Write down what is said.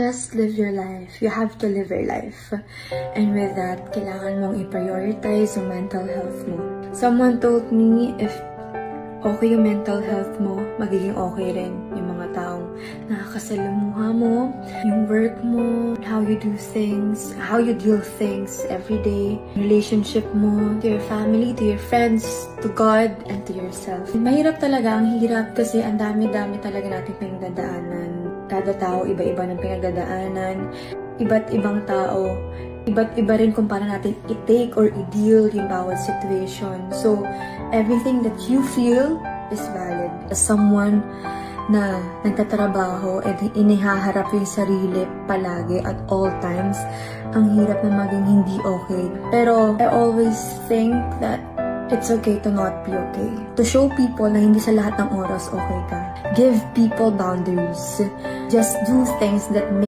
Just live your life. You have to live your life. And with that, kailangan mong i-prioritize yung mental health mo. Someone told me, if okay yung mental health mo, magiging okay rin yung mga taong nakakasalamuha mo, yung work mo, how you do things, how you deal things every day, relationship mo, to your family, to your friends, to God, and to yourself. Mahirap talaga, ang hirap kasi ang dami-dami talaga natin pinagdadaanan. Kada tao, iba-iba ng pinagdadaanan, iba't ibang tao, iba't iba rin kung paano natin i-take or i-deal yung bawat situation. So, everything that you feel is valid. As someone na nagtatrabaho at inihaharap yung sarili palagi at all times, ang hirap na maging hindi okay. Pero, I always think that it's okay to not be okay. To show people na hindi sa lahat ng oras okay ka. Give people boundaries. Just do things that make